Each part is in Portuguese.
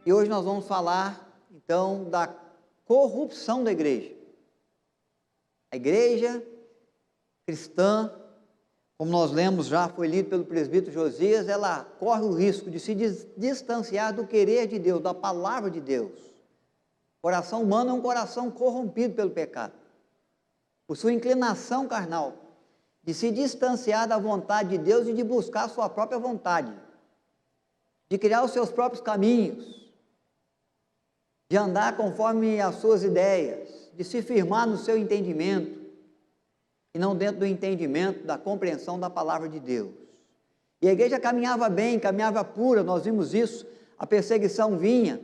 E hoje nós vamos falar, então, da corrupção da igreja. A igreja cristã, como nós lemos já, foi lido pelo presbítero Josias, ela corre o risco de se distanciar do querer de Deus, da palavra de Deus. O coração humano é um coração corrompido pelo pecado. Por sua inclinação carnal, de se distanciar da vontade de Deus e de buscar a sua própria vontade, de criar os seus próprios caminhos, de andar conforme as suas ideias, de se firmar no seu entendimento, e não dentro do entendimento, da compreensão da palavra de Deus. E a igreja caminhava bem, caminhava pura, nós vimos isso, a perseguição vinha,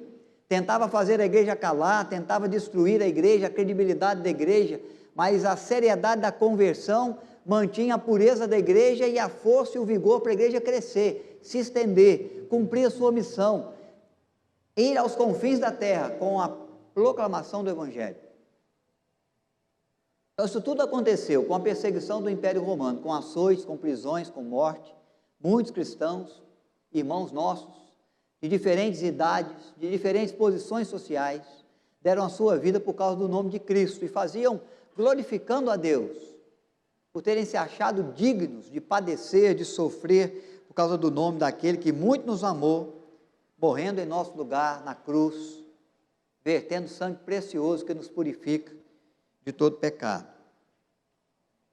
tentava fazer a igreja calar, tentava destruir a igreja, a credibilidade da igreja, mas a seriedade da conversão mantinha a pureza da igreja e a força e o vigor para a igreja crescer, se estender, cumprir a sua missão, ir aos confins da terra com a proclamação do Evangelho. Então isso tudo aconteceu com a perseguição do Império Romano, com açoites, com prisões, com morte. Muitos cristãos, irmãos nossos, de diferentes idades, de diferentes posições sociais, deram a sua vida por causa do nome de Cristo e faziam glorificando a Deus, por terem se achado dignos de padecer, de sofrer, por causa do nome daquele que muito nos amou, morrendo em nosso lugar na cruz, vertendo sangue precioso que nos purifica de todo pecado.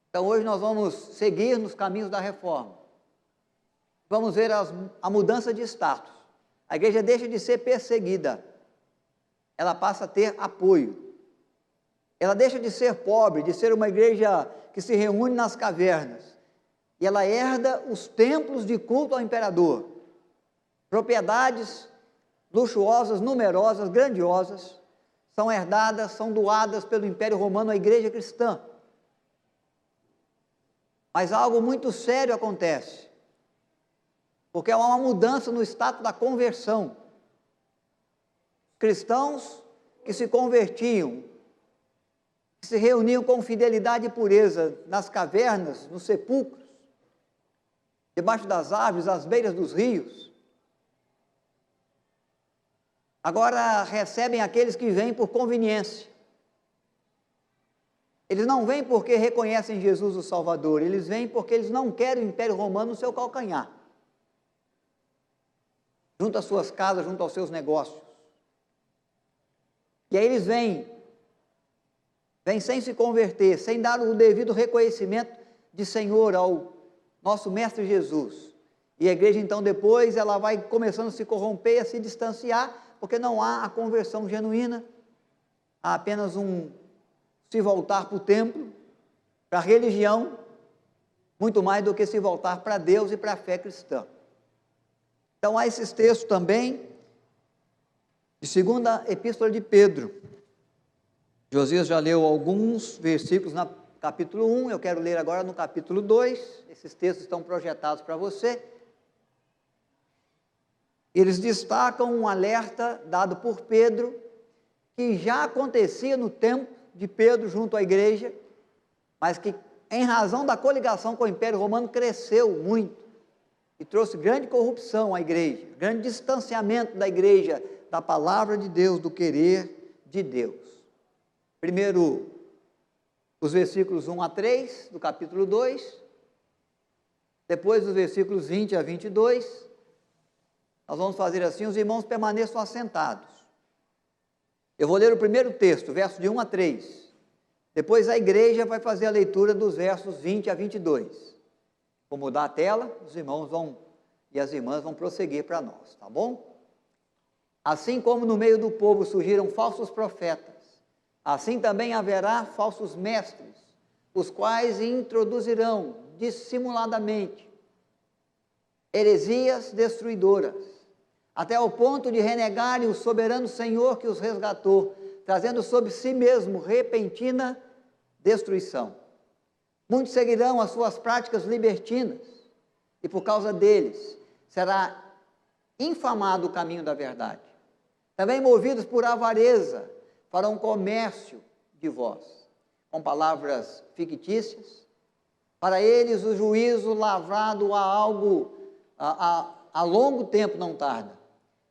Então hoje nós vamos seguir nos caminhos da reforma. Vamos ver a mudança de status. A igreja deixa de ser perseguida, ela passa a ter apoio. Ela deixa de ser pobre, de ser uma igreja que se reúne nas cavernas, e ela herda os templos de culto ao imperador, propriedades luxuosas, numerosas, grandiosas, são herdadas, são doadas pelo Império Romano à igreja cristã. Mas algo muito sério acontece, porque há uma mudança no status da conversão. Cristãos que se convertiam, que se reuniam com fidelidade e pureza nas cavernas, nos sepulcros, debaixo das árvores, às beiras dos rios, agora recebem aqueles que vêm por conveniência. Eles não vêm porque reconhecem Jesus o Salvador, eles vêm porque eles não querem o Império Romano no seu calcanhar, junto às suas casas, junto aos seus negócios. E aí eles vêm sem se converter, sem dar o devido reconhecimento de Senhor ao nosso Mestre Jesus. E a igreja então depois ela vai começando a se corromper, a se distanciar, porque não há a conversão genuína, há apenas se voltar para o templo, para a religião, muito mais do que se voltar para Deus e para a fé cristã. Então há esses textos também, de segunda epístola de Pedro. Josias já leu alguns versículos no capítulo 1, eu quero ler agora no capítulo 2, esses textos estão projetados para você. Eles destacam um alerta dado por Pedro, que já acontecia no tempo de Pedro junto à igreja, mas que em razão da coligação com o Império Romano cresceu muito e trouxe grande corrupção à igreja, grande distanciamento da igreja, da palavra de Deus, do querer de Deus. Primeiro, os versículos 1 a 3 do capítulo 2, depois os versículos 20 a 22, nós vamos fazer assim, os irmãos permaneçam assentados. Eu vou ler o primeiro texto, verso de 1 a 3. Depois a igreja vai fazer a leitura dos versos 20 a 22. Vou mudar a tela, os irmãos e as irmãs vão prosseguir para nós, tá bom? Assim como no meio do povo surgiram falsos profetas, assim também haverá falsos mestres, os quais introduzirão dissimuladamente heresias destruidoras, até ao ponto de renegarem o soberano Senhor que os resgatou, trazendo sobre si mesmo repentina destruição. Muitos seguirão as suas práticas libertinas, e por causa deles será infamado o caminho da verdade. Também movidos por avareza, farão comércio de vós, com palavras fictícias. Para eles o juízo lavrado a longo tempo não tarda,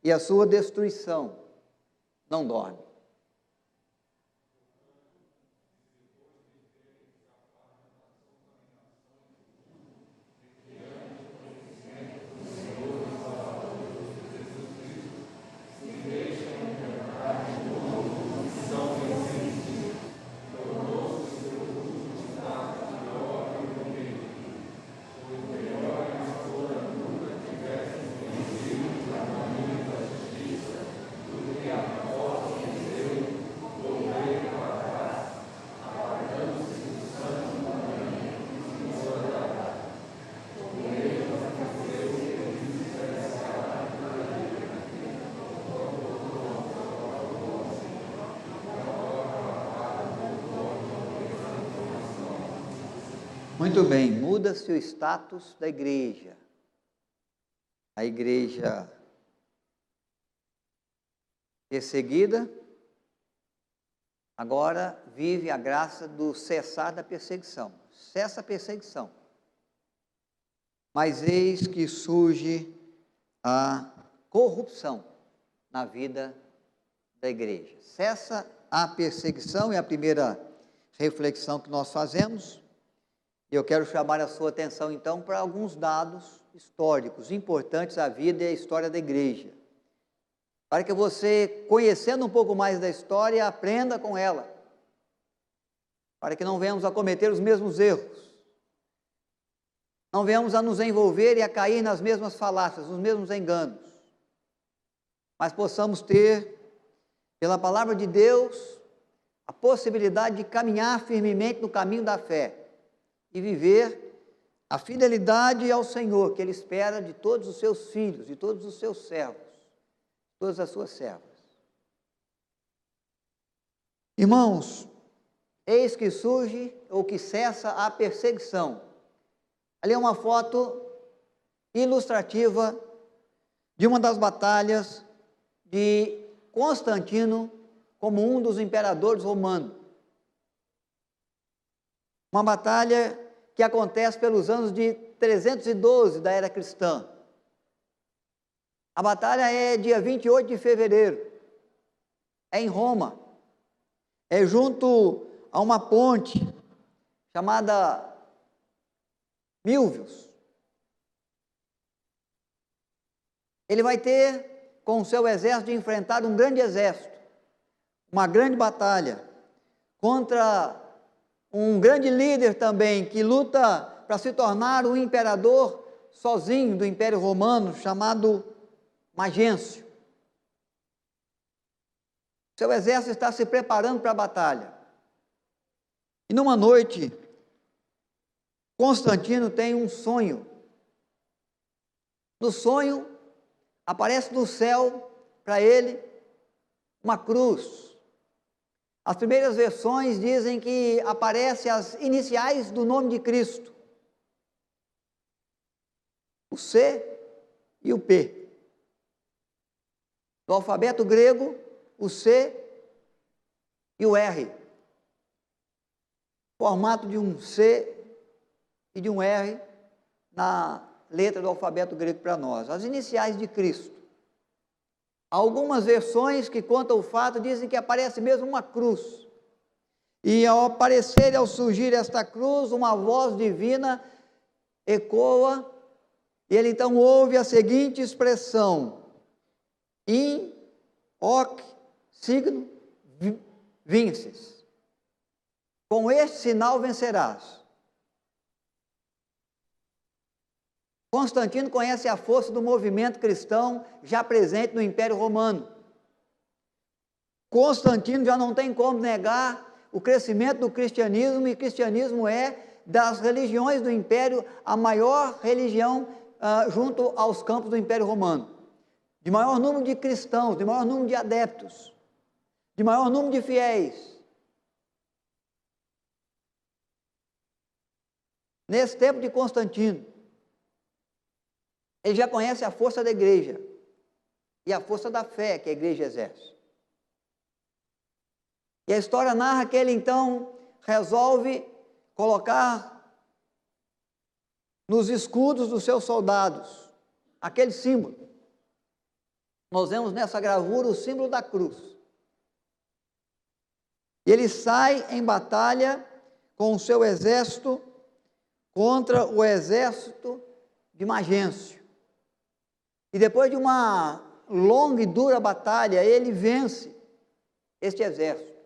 e a sua destruição não dorme. Muito bem, muda-se o status da igreja. A igreja perseguida, agora vive a graça do cessar da perseguição. Cessa a perseguição. Mas eis que surge a corrupção na vida da igreja. Cessa a perseguição, é a primeira reflexão que nós fazemos. E eu quero chamar a sua atenção, então, para alguns dados históricos importantes à vida e à história da igreja. Para que você, conhecendo um pouco mais da história, aprenda com ela. Para que não venhamos a cometer os mesmos erros. Não venhamos a nos envolver e a cair nas mesmas falácias, nos mesmos enganos. Mas possamos ter, pela palavra de Deus, a possibilidade de caminhar firmemente no caminho da fé. E viver a fidelidade ao Senhor, que Ele espera de todos os seus filhos, de todos os seus servos, todas as suas servas. Irmãos, eis que surge, ou que cessa a perseguição. Ali é uma foto ilustrativa de uma das batalhas de Constantino como um dos imperadores romanos. Uma batalha que acontece pelos anos de 312 da era cristã. A batalha é dia 28 de fevereiro. É em Roma. É junto a uma ponte chamada Milvius. Ele vai ter, com o seu exército, de enfrentar um grande exército. Uma grande batalha contra um grande líder também, que luta para se tornar um imperador sozinho do Império Romano, chamado Magêncio. Seu exército está se preparando para a batalha. E numa noite, Constantino tem um sonho. No sonho, aparece do céu para ele uma cruz. As primeiras versões dizem que aparecem as iniciais do nome de Cristo. O C e o P. Do alfabeto grego, o C e o R. Formato de um C e de um R na letra do alfabeto grego para nós. As iniciais de Cristo. Algumas versões que contam o fato dizem que aparece mesmo uma cruz. E ao aparecer, ao surgir esta cruz, uma voz divina ecoa, e ele então ouve a seguinte expressão: in hoc signo vinces. Com este sinal vencerás. Constantino conhece a força do movimento cristão já presente no Império Romano. Constantino já não tem como negar o crescimento do cristianismo, e o cristianismo é, das religiões do Império, a maior religião junto aos campos do Império Romano. De maior número de cristãos, de maior número de adeptos, de maior número de fiéis. Nesse tempo de Constantino, ele já conhece a força da igreja e a força da fé que a igreja exerce. E a história narra que ele então resolve colocar nos escudos dos seus soldados aquele símbolo. nós vemos nessa gravura o símbolo da cruz. E ele sai em batalha com o seu exército contra o exército de Magêncio. E depois de uma longa e dura batalha, ele vence este exército.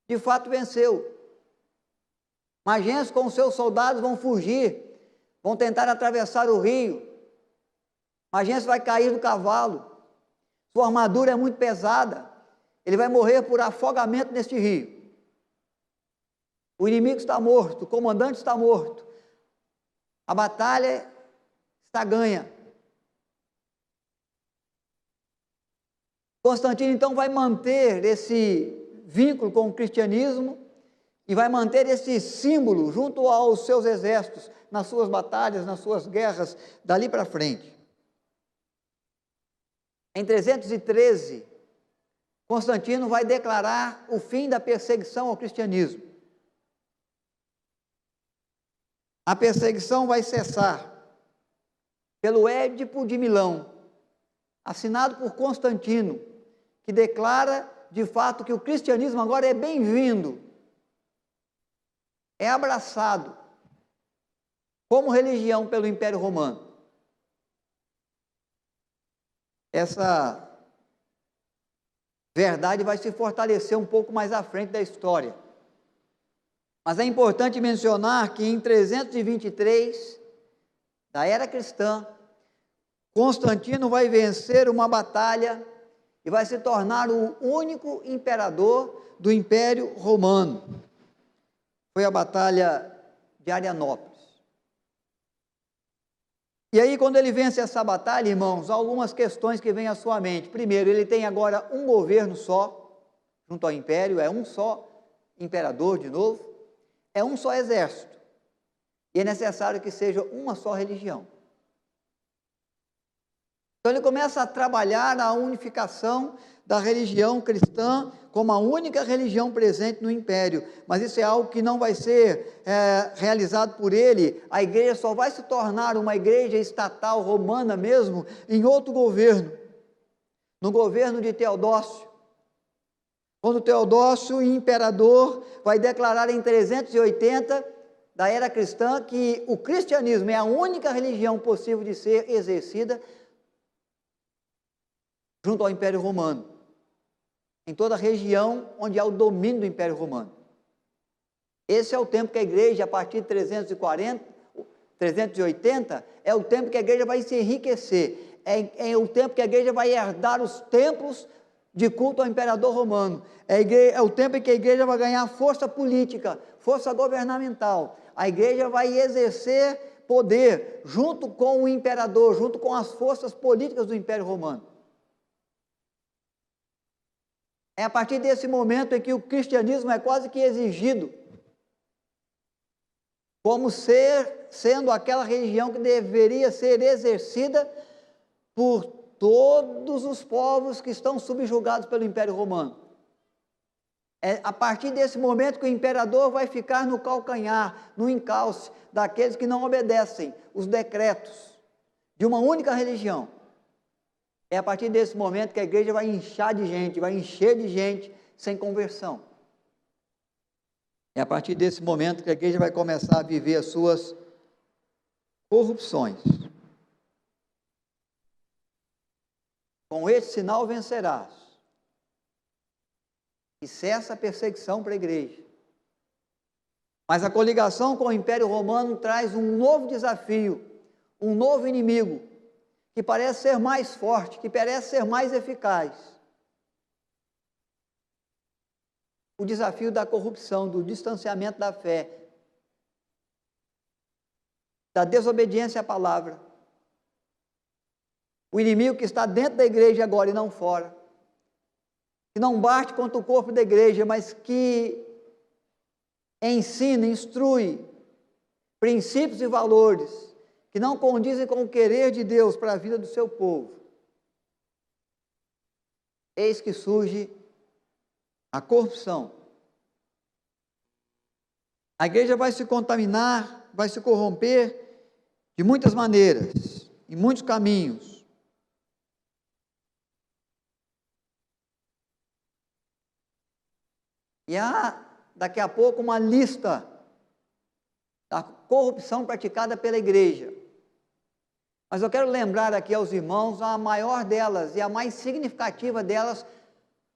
De fato venceu. Magêncio com os seus soldados vão fugir, vão tentar atravessar o rio. Magêncio vai cair do cavalo, sua armadura é muito pesada, ele vai morrer por afogamento neste rio. O inimigo está morto, o comandante está morto, a batalha está ganha. Constantino então vai manter esse vínculo com o cristianismo e vai manter esse símbolo junto aos seus exércitos, nas suas batalhas, nas suas guerras, dali para frente. Em 313, Constantino vai declarar o fim da perseguição ao cristianismo. A perseguição vai cessar pelo Édipo de Milão, assinado por Constantino, que declara de fato que o cristianismo agora é bem-vindo, é abraçado como religião pelo Império Romano. Essa verdade vai se fortalecer um pouco mais à frente da história. Mas é importante mencionar que em 323, da era cristã, Constantino vai vencer uma batalha e vai se tornar o único imperador do Império Romano. Foi a Batalha de Adrianópolis. E aí, quando ele vence essa batalha, irmãos, há algumas questões que vêm à sua mente. Primeiro, ele tem agora um governo só, junto ao império, é um só imperador de novo, é um só exército, e é necessário que seja uma só religião. Então ele começa a trabalhar a unificação da religião cristã como a única religião presente no império, mas isso é algo que não vai ser realizado por ele. A igreja só vai se tornar uma igreja estatal romana mesmo em outro governo, no governo de Teodócio. Quando Teodócio, imperador, vai declarar em 380 da era cristã que o cristianismo é a única religião possível de ser exercida junto ao Império Romano, em toda a região onde há o domínio do Império Romano. Esse é o tempo que a igreja, a partir de 380, é o tempo que a igreja vai se enriquecer, é o tempo que a igreja vai herdar os templos de culto ao imperador romano, é o tempo em que a igreja vai ganhar força política, força governamental, a igreja vai exercer poder junto com o imperador, junto com as forças políticas do Império Romano. É a partir desse momento em que o cristianismo é quase que exigido como sendo aquela religião que deveria ser exercida por todos os povos que estão subjugados pelo Império Romano. É a partir desse momento que o imperador vai ficar no calcanhar, no encalce daqueles que não obedecem os decretos de uma única religião. É a partir desse momento que a igreja vai inchar de gente, vai encher de gente sem conversão. É a partir desse momento que a igreja vai começar a viver as suas corrupções. Com este sinal vencerás. E cessa a perseguição para a igreja. Mas a coligação com o Império Romano traz um novo desafio, um novo inimigo, que parece ser mais forte, que parece ser mais eficaz. O desafio da corrupção, do distanciamento da fé, da desobediência à palavra. O inimigo que está dentro da igreja agora e não fora, que não bate contra o corpo da igreja, mas que ensina, instrui princípios e valores que não condizem com o querer de Deus para a vida do seu povo. Eis que surge a corrupção. A igreja vai se contaminar, vai se corromper de muitas maneiras, em muitos caminhos. E há, daqui a pouco, uma lista da corrupção praticada pela igreja. Mas eu quero lembrar aqui aos irmãos a maior delas e a mais significativa delas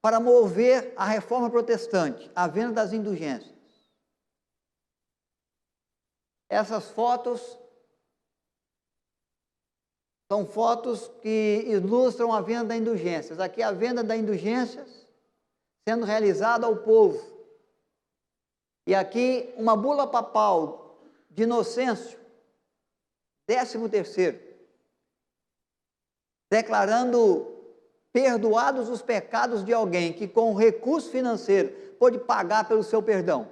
para mover a reforma protestante, a venda das indulgências. Essas fotos são fotos que ilustram a venda das indulgências. Aqui a venda das indulgências sendo realizada ao povo. E aqui uma bula papal de Inocêncio, 13º, declarando perdoados os pecados de alguém que com recurso financeiro pôde pagar pelo seu perdão.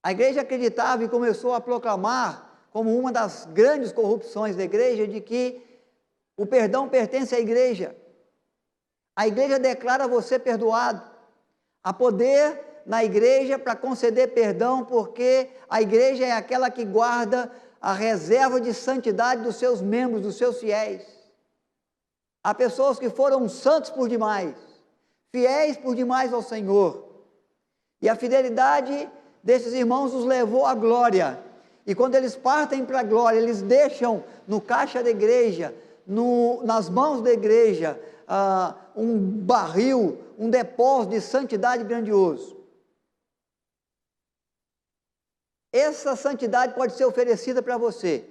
A igreja acreditava e começou a proclamar como uma das grandes corrupções da igreja de que o perdão pertence à igreja. A igreja declara você perdoado. Há poder na igreja para conceder perdão, porque a igreja é aquela que guarda a reserva de santidade dos seus membros, dos seus fiéis. Há pessoas que foram santos por demais, fiéis por demais ao Senhor. E a fidelidade desses irmãos os levou à glória. E quando eles partem para a glória, eles deixam no caixa da igreja, nas mãos da igreja, um barril, um depósito de santidade grandioso. Essa santidade pode ser oferecida para você,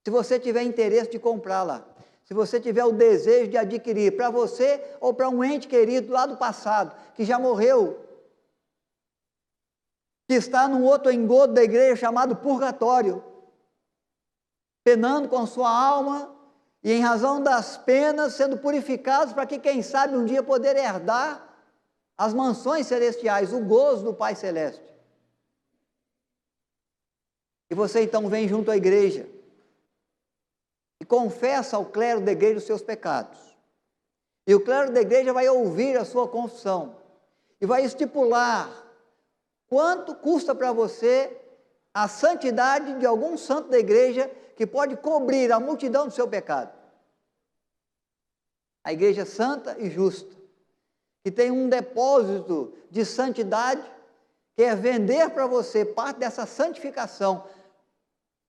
se você tiver interesse de comprá-la, se você tiver o desejo de adquirir para você ou para um ente querido lá do passado, que já morreu, que está num outro engodo da igreja chamado purgatório, penando com sua alma e em razão das penas sendo purificados para que, quem sabe, um dia poder herdar as mansões celestiais, o gozo do Pai Celeste. E você então vem junto à igreja e confessa ao clero da igreja os seus pecados. E o clero da igreja vai ouvir a sua confissão e vai estipular quanto custa para você a santidade de algum santo da igreja que pode cobrir a multidão do seu pecado. A igreja santa e justa, que tem um depósito de santidade, quer vender para você parte dessa santificação,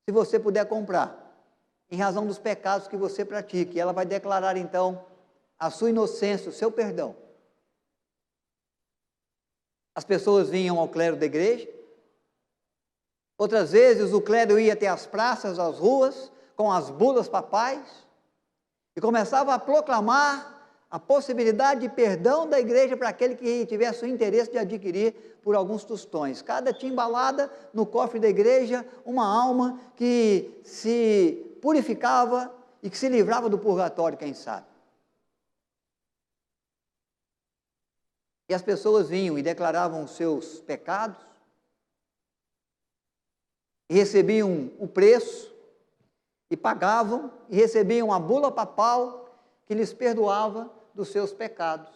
se você puder comprar, em razão dos pecados que você pratica. E ela vai declarar então a sua inocência, o seu perdão. As pessoas vinham ao clero da igreja, outras vezes o clero ia até as praças, as ruas, com as bulas papais, e começava a proclamar a possibilidade de perdão da igreja para aquele que tivesse o interesse de adquirir por alguns tostões. Cada timbalada no cofre da igreja, uma alma que se purificava e que se livrava do purgatório, quem sabe. E as pessoas vinham e declaravam os seus pecados, e recebiam o preço, e pagavam, e recebiam a bula papal que lhes perdoava dos seus pecados.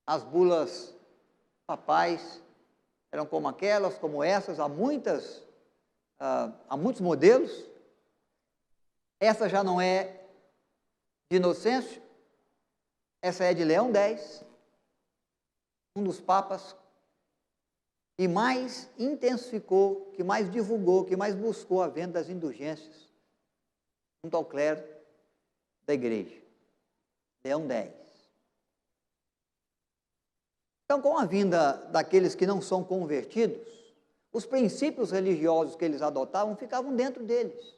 As bulas papais eram como aquelas, como essas, há muitos modelos. Essa já não é de Inocêncio, essa é de Leão X, um dos papas que mais intensificou, que mais divulgou, que mais buscou a venda das indulgências junto ao clero da igreja. Leão X. Então, com a vinda daqueles que não são convertidos, os princípios religiosos que eles adotavam ficavam dentro deles.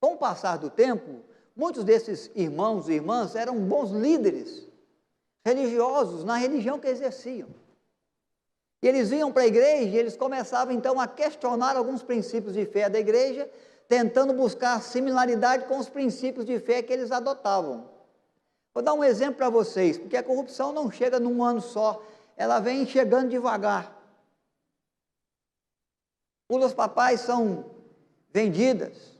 Com o passar do tempo, muitos desses irmãos e irmãs eram bons líderes religiosos na religião que exerciam. E eles vinham para a igreja e eles começavam então a questionar alguns princípios de fé da igreja, tentando buscar similaridade com os princípios de fé que eles adotavam. Vou dar um exemplo para vocês, porque a corrupção não chega num ano só, ela vem chegando devagar. Bulas papais são vendidas,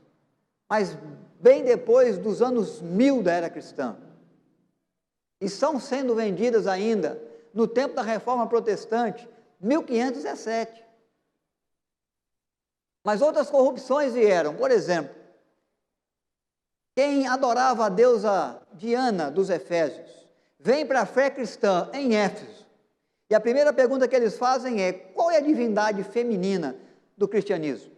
mas bem depois dos anos 1000 da era cristã. E são sendo vendidas ainda no tempo da Reforma Protestante, 1517. Mas outras corrupções vieram, por exemplo, quem adorava a deusa Diana dos Efésios, vem para a fé cristã em Éfeso. E a primeira pergunta que eles fazem é: qual é a divindade feminina do cristianismo?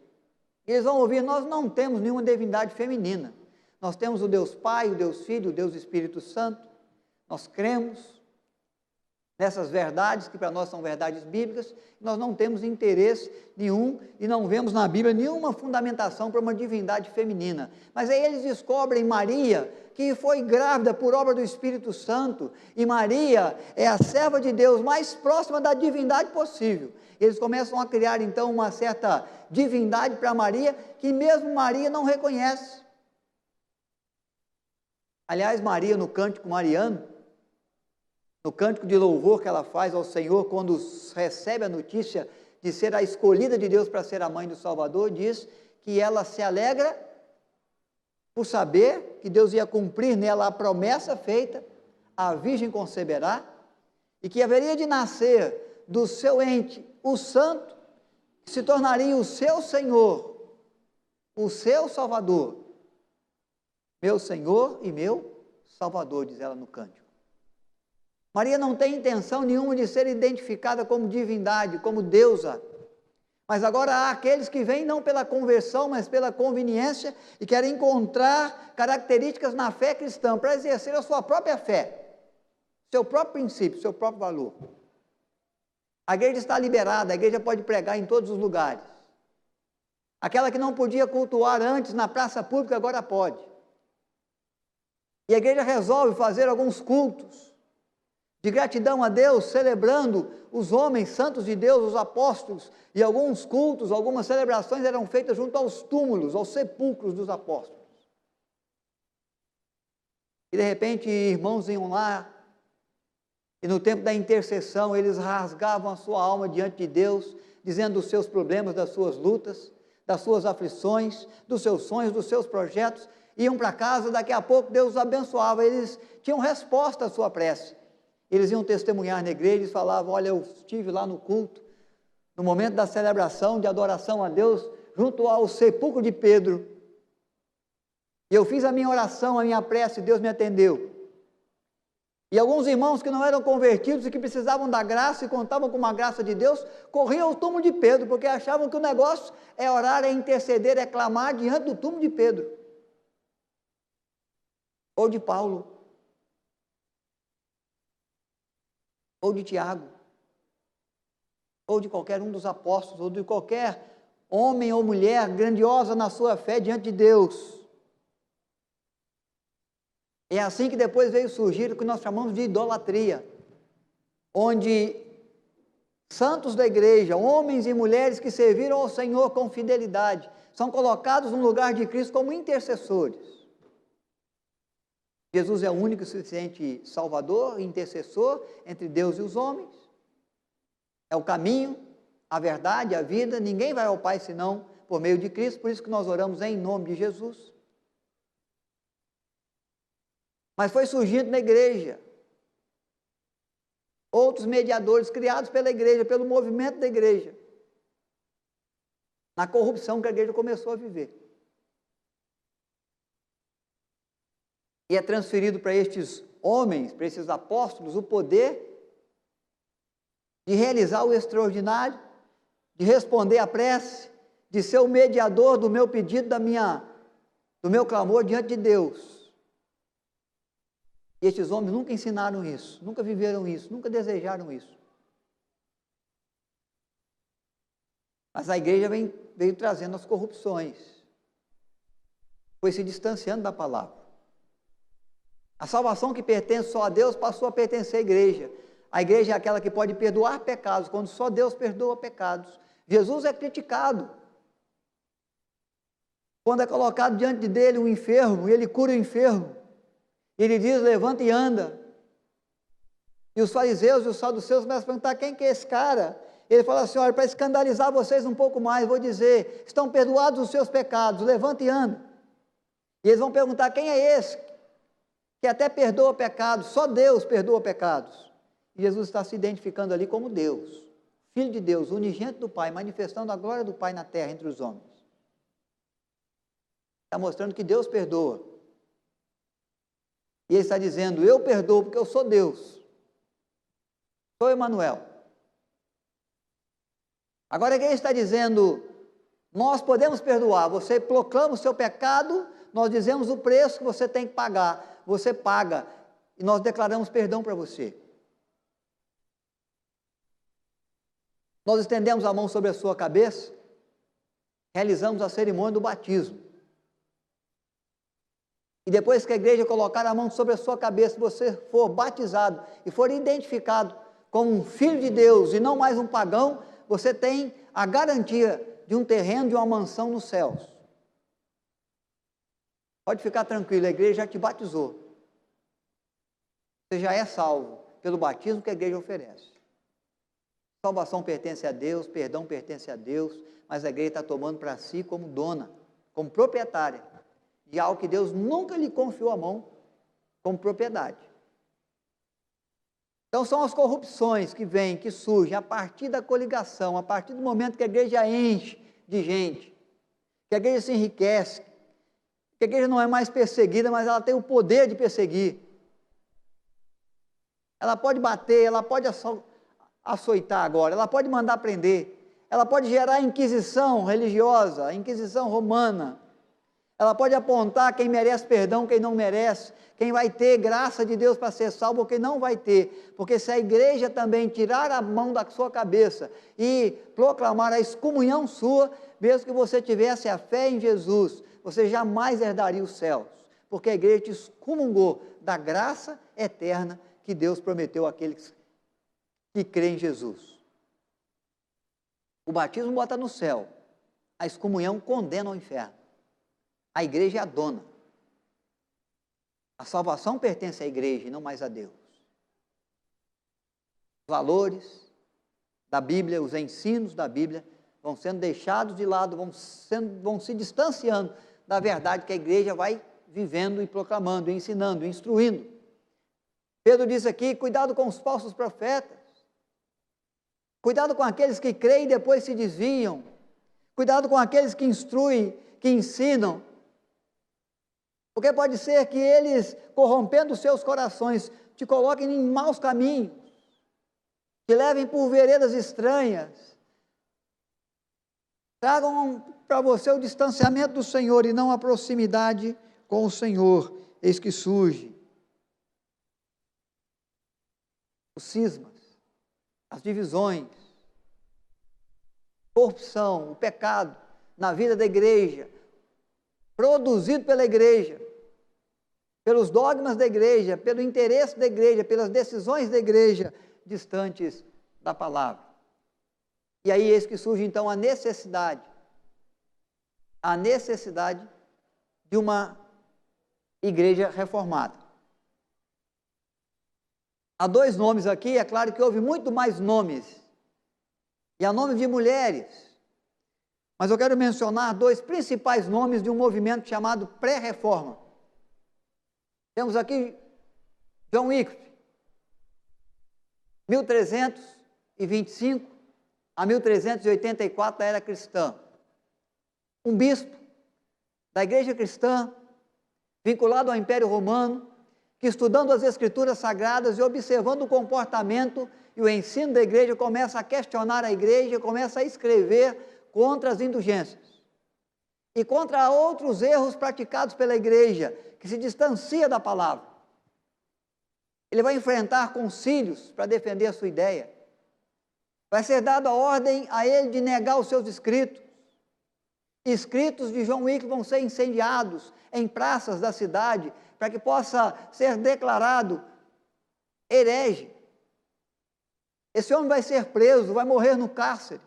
E eles vão ouvir: nós não temos nenhuma divindade feminina. Nós temos o Deus Pai, o Deus Filho, o Deus Espírito Santo. Nós cremos nessas verdades, que para nós são verdades bíblicas. Nós não temos interesse nenhum e não vemos na Bíblia nenhuma fundamentação para uma divindade feminina. Mas aí eles descobrem Maria, que foi grávida por obra do Espírito Santo, e Maria é a serva de Deus mais próxima da divindade possível. Eles começam a criar então uma certa divindade para Maria, que mesmo Maria não reconhece. Aliás, Maria, no cântico mariano, no cântico de louvor que ela faz ao Senhor, quando recebe a notícia de ser a escolhida de Deus para ser a mãe do Salvador, diz que ela se alegra por saber que Deus ia cumprir nela a promessa feita: a virgem conceberá, e que haveria de nascer do seu ente o santo, que se tornaria o seu Senhor, o seu Salvador. Meu Senhor e meu Salvador, diz ela no cântico. Maria não tem intenção nenhuma de ser identificada como divindade, como deusa. Mas agora há aqueles que vêm não pela conversão, mas pela conveniência, e querem encontrar características na fé cristã para exercer a sua própria fé, seu próprio princípio, seu próprio valor. A igreja está liberada, a igreja pode pregar em todos os lugares. Aquela que não podia cultuar antes na praça pública, agora pode. E a igreja resolve fazer alguns cultos de gratidão a Deus, celebrando os homens santos de Deus, os apóstolos, e alguns cultos, algumas celebrações eram feitas junto aos túmulos, aos sepulcros dos apóstolos. E de repente, irmãos iam lá, e no tempo da intercessão, eles rasgavam a sua alma diante de Deus, dizendo dos seus problemas, das suas lutas, das suas aflições, dos seus sonhos, dos seus projetos, iam para casa, daqui a pouco Deus os abençoava, eles tinham resposta à sua prece. Eles iam testemunhar na igreja, eles falavam: olha, eu estive lá no culto, no momento da celebração de adoração a Deus, junto ao sepulcro de Pedro, e eu fiz a minha oração, a minha prece, e Deus me atendeu. E alguns irmãos que não eram convertidos e que precisavam da graça e contavam com uma graça de Deus, corriam ao túmulo de Pedro, porque achavam que o negócio é orar, é interceder, é clamar diante do túmulo de Pedro, ou de Paulo, ou de Tiago, ou de qualquer um dos apóstolos, ou de qualquer homem ou mulher grandiosa na sua fé diante de Deus. É assim que depois veio surgir o que nós chamamos de idolatria, onde santos da igreja, homens e mulheres que serviram ao Senhor com fidelidade, são colocados no lugar de Cristo como intercessores. Jesus é o único e suficiente Salvador, intercessor entre Deus e os homens. É o caminho, a verdade, a vida. Ninguém vai ao Pai senão por meio de Cristo, por isso que nós oramos em nome de Jesus. Mas foi surgindo na igreja outros mediadores criados pela igreja, pelo movimento da igreja, na corrupção que a igreja começou a viver. E é transferido para estes homens, para esses apóstolos, o poder de realizar o extraordinário, de responder à prece, de ser o mediador do meu pedido, do meu clamor diante de Deus. E estes homens nunca ensinaram isso, nunca viveram isso, nunca desejaram isso. Mas a igreja veio trazendo as corrupções, foi se distanciando da palavra. A salvação que pertence só a Deus passou a pertencer à igreja. A igreja é aquela que pode perdoar pecados, quando só Deus perdoa pecados. Jesus é criticado. Quando é colocado diante dele um enfermo, e ele cura o enfermo, ele diz: levanta e anda. E os fariseus e os saduceus começam a perguntar: quem que é esse cara? Ele fala assim: olha, para escandalizar vocês um pouco mais, vou dizer, estão perdoados os seus pecados, levanta e anda. E eles vão perguntar: quem é esse que até perdoa pecados? Só Deus perdoa pecados. E Jesus está se identificando ali como Deus, Filho de Deus, unigênito do Pai, manifestando a glória do Pai na terra entre os homens. Está mostrando que Deus perdoa, E ele está dizendo, eu perdoo porque eu sou Deus, sou Emanuel. Agora a igreja está dizendo, nós podemos perdoar, você proclama o seu pecado, nós dizemos o preço que você tem que pagar, você paga, e nós declaramos perdão para você. Nós estendemos a mão sobre a sua cabeça, realizamos a cerimônia do batismo. E depois que a igreja colocar a mão sobre a sua cabeça, se você for batizado e for identificado como um filho de Deus e não mais um pagão, você tem a garantia de um terreno, de uma mansão nos céus. Pode ficar tranquilo, a igreja já te batizou. Você já é salvo pelo batismo que a igreja oferece. Salvação pertence a Deus, perdão pertence a Deus, mas a igreja está tomando para si como dona, como proprietária, de algo que Deus nunca lhe confiou a mão como propriedade. Então são as corrupções que vêm, que surgem a partir da coligação, a partir do momento que a igreja enche de gente, que a igreja se enriquece, que a igreja não é mais perseguida, mas ela tem o poder de perseguir. Ela pode bater, ela pode açoitar agora, ela pode mandar prender, ela pode gerar inquisição religiosa, inquisição romana, ela pode apontar quem merece perdão, quem não merece, quem vai ter graça de Deus para ser salvo ou quem não vai ter, porque se a igreja também tirar a mão da sua cabeça e proclamar a excomunhão sua, mesmo que você tivesse a fé em Jesus, você jamais herdaria os céus, porque a igreja te excomungou da graça eterna que Deus prometeu àqueles que creem em Jesus. O batismo bota no céu, a excomunhão condena ao inferno. A igreja é a dona. A salvação pertence à igreja e não mais a Deus. Os valores da Bíblia, os ensinos da Bíblia vão sendo deixados de lado, vão se distanciando da verdade que a igreja vai vivendo e proclamando, ensinando, instruindo. Pedro diz aqui, cuidado com os falsos profetas, cuidado com aqueles que creem e depois se desviam, cuidado com aqueles que instruem, que ensinam, porque pode ser que eles, corrompendo os seus corações, te coloquem em maus caminhos, te levem por veredas estranhas, tragam para você o distanciamento do Senhor e não a proximidade com o Senhor. Eis que surge os cismas, as divisões, corrupção, o pecado na vida da igreja, produzido pela igreja, pelos dogmas da igreja, pelo interesse da igreja, pelas decisões da igreja, distantes da palavra. E aí eis que surge então a necessidade de uma igreja reformada. Há dois nomes aqui, é claro que houve muito mais nomes, e há nomes de mulheres, mas eu quero mencionar dois principais nomes de um movimento chamado pré-reforma. Temos aqui John Wycliffe, 1325 a 1384 da era cristã. Um bispo da igreja cristã, vinculado ao Império Romano, que estudando as Escrituras Sagradas e observando o comportamento e o ensino da igreja, começa a questionar a igreja, começa a escrever contra as indulgências e contra outros erros praticados pela igreja, que se distancia da palavra. Ele vai enfrentar concílios para defender a sua ideia. Vai ser dada a ordem a ele de negar os seus escritos. Escritos de John Wycliffe vão ser incendiados em praças da cidade, para que possa ser declarado herege. Esse homem vai ser preso, vai morrer no cárcere.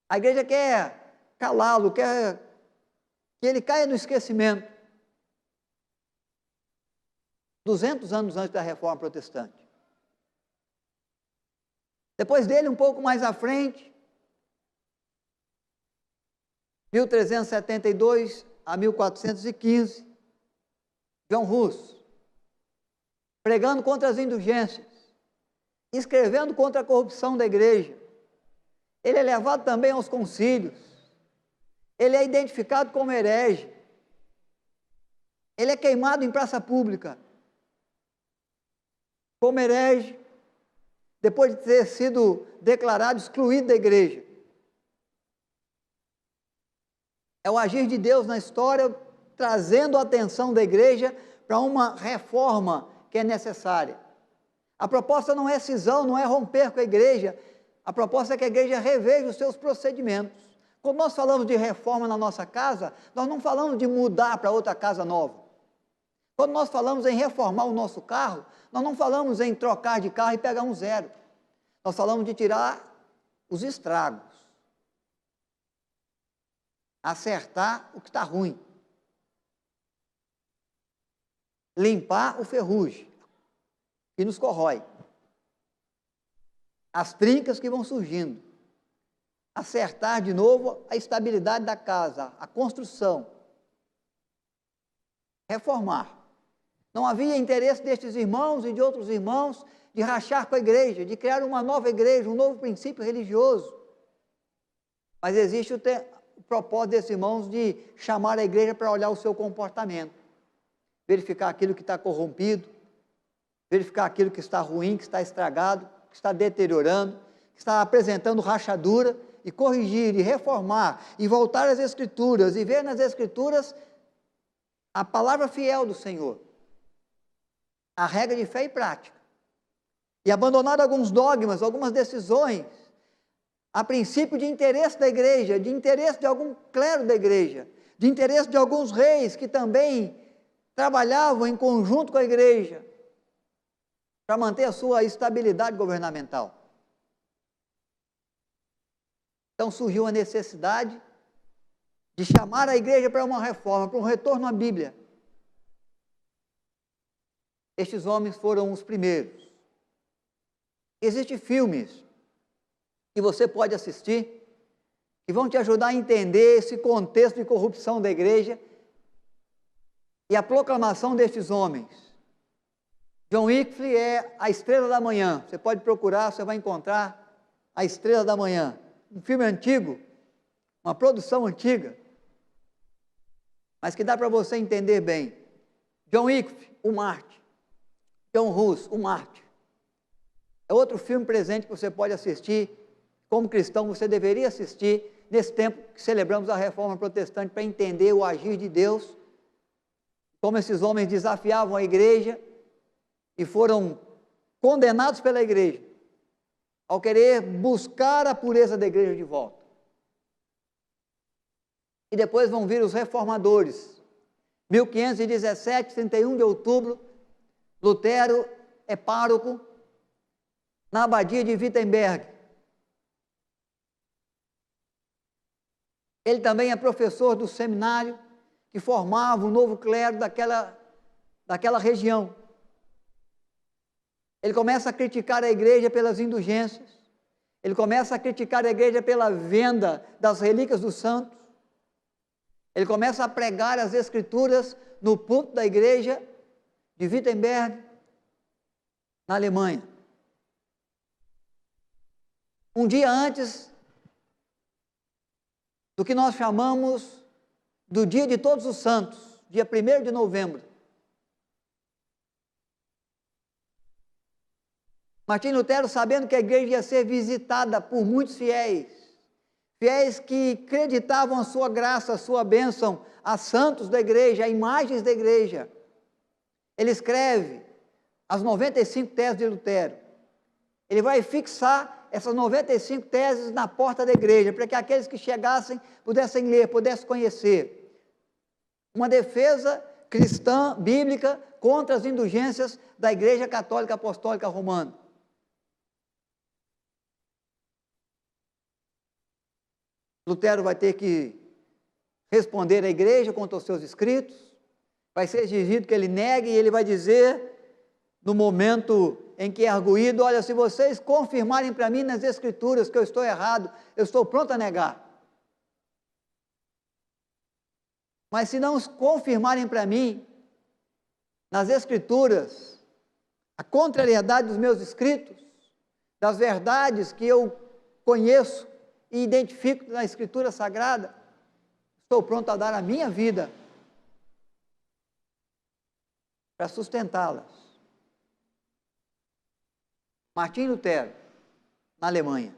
A igreja quer calá-lo, quer que ele caia no esquecimento. 200 anos antes da Reforma Protestante. Depois dele, um pouco mais à frente, 1372 a 1415, John Hus, pregando contra as indulgências, escrevendo contra a corrupção da igreja. Ele é levado também aos concílios, ele é identificado como herege. ele é queimado em praça pública, como herege, depois de ter sido declarado excluído da igreja. É o agir de Deus na história, trazendo a atenção da igreja para uma reforma que é necessária. A proposta não é cisão, não é romper com a igreja, a proposta é que a igreja reveja os seus procedimentos. Quando nós falamos de reforma na nossa casa, nós não falamos de mudar para outra casa nova. Quando nós falamos em reformar o nosso carro, nós não falamos em trocar de carro e pegar um zero. Nós falamos de tirar os estragos, acertar o que está ruim, limpar o ferrugem que nos corrói, as trincas que vão surgindo, acertar de novo a estabilidade da casa, a construção, reformar. Não havia interesse destes irmãos e de outros irmãos de rachar com a igreja, de criar uma nova igreja, um novo princípio religioso. Mas existe o propósito desses irmãos de chamar a igreja para olhar o seu comportamento, verificar aquilo que está corrompido, verificar aquilo que está ruim, que está estragado, que está deteriorando, que está apresentando rachadura, e corrigir, e reformar, e voltar às Escrituras, e ver nas Escrituras a palavra fiel do Senhor, a regra de fé e prática, e abandonar alguns dogmas, algumas decisões, a princípio de interesse da igreja, de interesse de algum clero da igreja, de interesse de alguns reis que também trabalhavam em conjunto com a igreja, para manter a sua estabilidade governamental. Então surgiu a necessidade de chamar a igreja para uma reforma, para um retorno à Bíblia. Estes homens foram os primeiros. Existem filmes que você pode assistir, que vão te ajudar a entender esse contexto de corrupção da igreja e a proclamação destes homens. John Wycliffe é a estrela da manhã. Você pode procurar, você vai encontrar a estrela da manhã. Um filme antigo, uma produção antiga, mas que dá para você entender bem. John Wycliffe, o Mártir. John Hus, o Mártir. É outro filme presente que você pode assistir. Como cristão, você deveria assistir nesse tempo que celebramos a Reforma Protestante, para entender o agir de Deus, como esses homens desafiavam a igreja e foram condenados pela igreja, ao querer buscar a pureza da igreja de volta. E depois vão vir os reformadores. 1517, 31 de outubro, Lutero é pároco na abadia de Wittenberg. Ele também é professor do seminário que formava o novo clero daquela região. Ele começa a criticar a igreja pelas indulgências, ele começa a criticar a igreja pela venda das relíquias dos santos, ele começa a pregar as Escrituras no púlpito da igreja de Wittenberg, na Alemanha. Um dia antes do que nós chamamos do Dia de Todos os Santos, dia 1º de novembro. Martim Lutero, sabendo que a igreja ia ser visitada por muitos fiéis, fiéis que acreditavam a sua graça, a sua bênção, a santos da igreja, a imagens da igreja, ele escreve as 95 teses de Lutero. Ele vai fixar essas 95 teses na porta da igreja, para que aqueles que chegassem pudessem ler, pudessem conhecer. Uma defesa cristã, bíblica, contra as indulgências da Igreja Católica Apostólica Romana. Lutero vai ter que responder à igreja contra os seus escritos, vai ser exigido que ele negue, e ele vai dizer, no momento em que é arguído: olha, se vocês confirmarem para mim nas Escrituras que eu estou errado, eu estou pronto a negar. Mas se não confirmarem para mim nas Escrituras a contrariedade dos meus escritos, das verdades que eu conheço e identifico na Escritura Sagrada, estou pronto a dar a minha vida para sustentá-las. Martim Lutero, na Alemanha.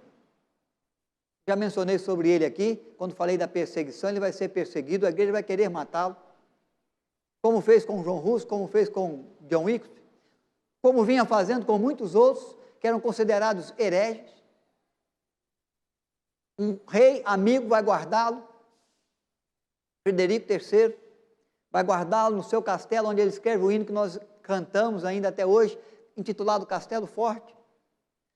Já mencionei sobre ele aqui, quando falei da perseguição, ele vai ser perseguido, a igreja vai querer matá-lo, como fez com John Hus, como fez com John Wycliffe, como vinha fazendo com muitos outros, que eram considerados hereges. Um rei amigo vai guardá-lo, Frederico III, vai guardá-lo no seu castelo, onde ele escreve o hino que nós cantamos ainda até hoje, intitulado Castelo Forte.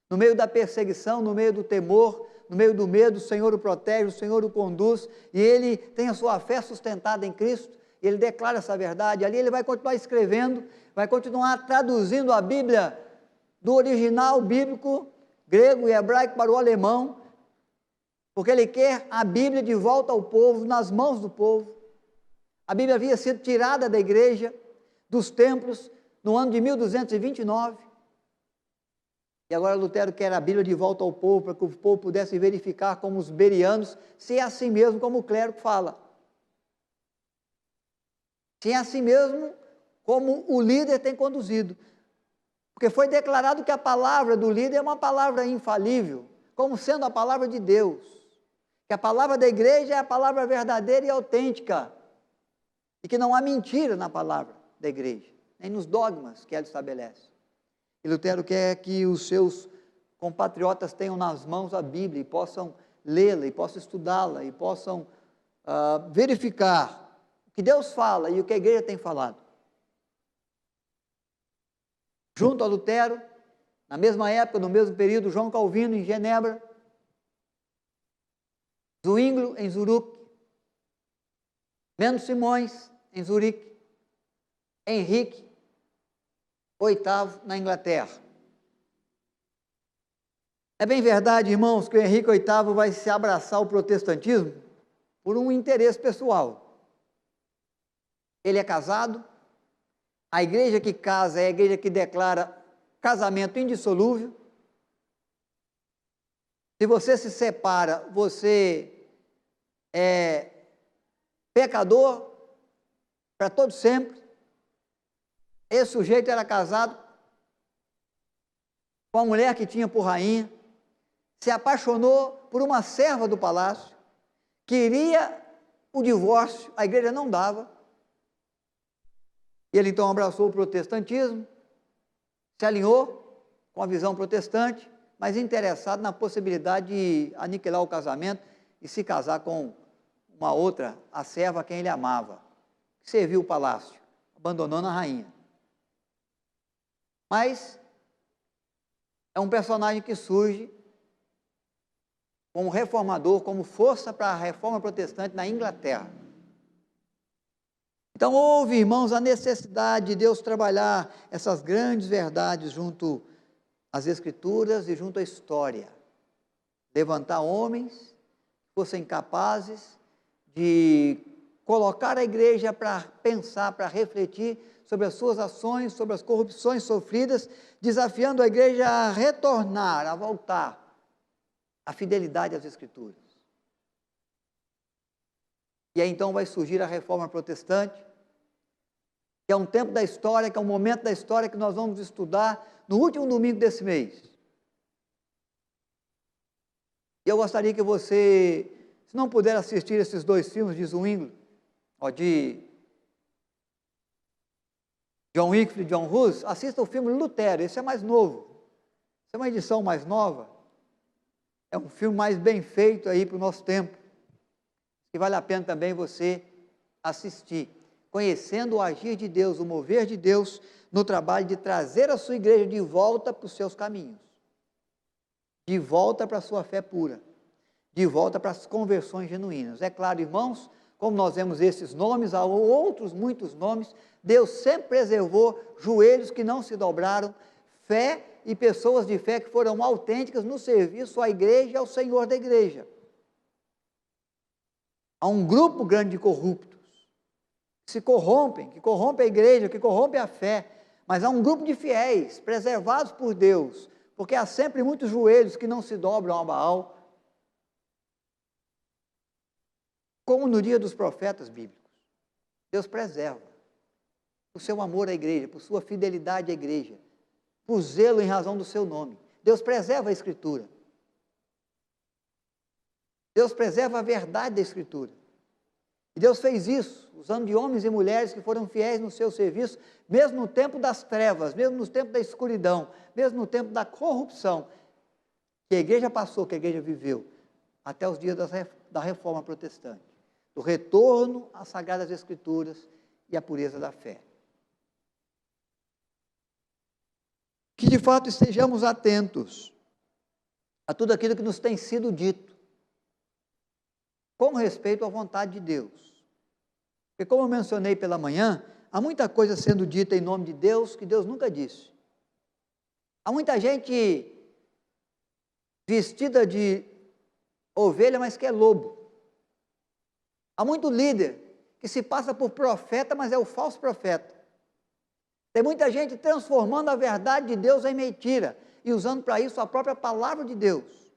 No meio da perseguição, no meio do temor, no meio do medo, o Senhor o protege, o Senhor o conduz, e ele tem a sua fé sustentada em Cristo, e ele declara essa verdade. Ali ele vai continuar escrevendo, vai continuar traduzindo a Bíblia do original bíblico, grego e hebraico, para o alemão, porque ele quer a Bíblia de volta ao povo, nas mãos do povo. A Bíblia havia sido tirada da igreja, dos templos, no ano de 1229, e agora Lutero quer a Bíblia de volta ao povo, para que o povo pudesse verificar como os berianos, se é assim mesmo como o clero fala. Se é assim mesmo como o líder tem conduzido. Porque foi declarado que a palavra do líder é uma palavra infalível, como sendo a palavra de Deus. Que a palavra da igreja é a palavra verdadeira e autêntica. E que não há mentira na palavra da igreja, nem nos dogmas que ela estabelece. E Lutero quer que os seus compatriotas tenham nas mãos a Bíblia e possam lê-la, e possam estudá-la, e possam verificar o que Deus fala e o que a igreja tem falado. Junto a Lutero, na mesma época, no mesmo período, João Calvino em Genebra, Zwinglio em Zurique, Menno Simões em Zurique, Henrique VIII na Inglaterra. É bem verdade, irmãos, que o Henrique VIII vai se abraçar ao protestantismo por um interesse pessoal. Ele é casado, a igreja que casa é a igreja que declara casamento indissolúvel. Se você se separa, você é pecador para todo sempre. Esse sujeito era casado com a mulher que tinha por rainha, se apaixonou por uma serva do palácio, queria o divórcio, a igreja não dava. E ele então abraçou o protestantismo, se alinhou com a visão protestante, mas interessado na possibilidade de aniquilar o casamento e se casar com uma outra, a serva a quem ele amava, que serviu o palácio, abandonando a rainha. Mas é um personagem que surge como reformador, como força para a reforma protestante na Inglaterra. Então houve, irmãos, a necessidade de Deus trabalhar essas grandes verdades junto às Escrituras e junto à história. Levantar homens que fossem capazes de colocar a igreja para pensar, para refletir sobre as suas ações, sobre as corrupções sofridas, desafiando a igreja a retornar, a voltar à fidelidade às Escrituras. E aí então vai surgir a reforma protestante, que é um tempo da história, que é um momento da história que nós vamos estudar no último domingo desse mês. E eu gostaria que você, se não puder assistir esses dois filmes de Zwinglio, de John Wycliffe e John Hus, assista o filme Lutero, esse é mais novo, essa é uma edição mais nova, é um filme mais bem feito aí para o nosso tempo, que vale a pena também você assistir, conhecendo o agir de Deus, o mover de Deus no trabalho de trazer a sua igreja de volta para os seus caminhos, de volta para a sua fé pura, de volta para as conversões genuínas. É claro, irmãos, como nós vemos esses nomes, há outros muitos nomes, Deus sempre preservou joelhos que não se dobraram, fé e pessoas de fé que foram autênticas no serviço à igreja e ao Senhor da igreja. Há um grupo grande de corruptos, que se corrompem, que corrompem a igreja, que corrompem a fé, mas há um grupo de fiéis, preservados por Deus, porque há sempre muitos joelhos que não se dobram a Baal, como no dia dos profetas bíblicos. Deus preserva. por seu amor à igreja, por sua fidelidade à igreja, por zelo em razão do seu nome. Deus preserva a Escritura. Deus preserva a verdade da Escritura. E Deus fez isso, usando de homens e mulheres que foram fiéis no seu serviço, mesmo no tempo das trevas, mesmo no tempo da escuridão, mesmo no tempo da corrupção, que a igreja passou, que a igreja viveu, até os dias da Reforma Protestante, do retorno às Sagradas Escrituras e à pureza da fé. Que de fato estejamos atentos a tudo aquilo que nos tem sido dito, com respeito à vontade de Deus. Porque, como eu mencionei pela manhã, há muita coisa sendo dita em nome de Deus que Deus nunca disse. Há muita gente vestida de ovelha, mas que é lobo. Há muito líder que se passa por profeta, mas é o falso profeta. Tem muita gente transformando a verdade de Deus em mentira e usando para isso a própria palavra de Deus,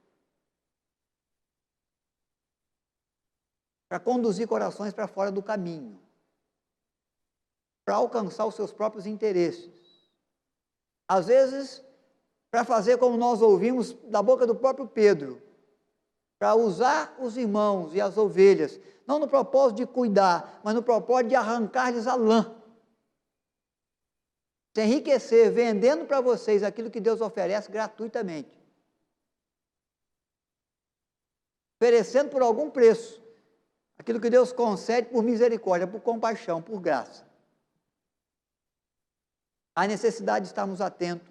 para conduzir corações para fora do caminho, para alcançar os seus próprios interesses. Às vezes, para fazer como nós ouvimos da boca do próprio Pedro, para usar os irmãos e as ovelhas, não no propósito de cuidar, mas no propósito de arrancar-lhes a lã, se enriquecer, vendendo para vocês aquilo que Deus oferece gratuitamente, oferecendo por algum preço aquilo que Deus concede por misericórdia, por compaixão, por graça. Há necessidade de estarmos atentos.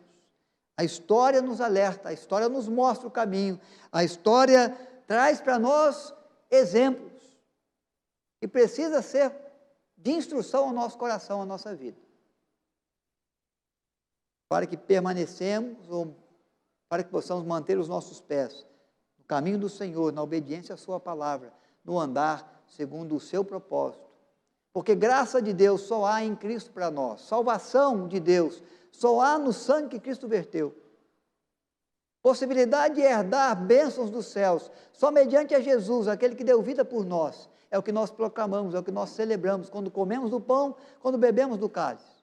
A história nos alerta, a história nos mostra o caminho, a história traz para nós exemplos e precisa ser de instrução ao nosso coração, à nossa vida, para que permanecemos, ou para que possamos manter os nossos pés no caminho do Senhor, na obediência à sua palavra, no andar segundo o seu propósito. Porque graça de Deus só há em Cristo para nós, salvação de Deus só há no sangue que Cristo verteu. Possibilidade de herdar bênçãos dos céus, só mediante a Jesus, aquele que deu vida por nós. É o que nós proclamamos, é o que nós celebramos, quando comemos do pão, quando bebemos do cálice.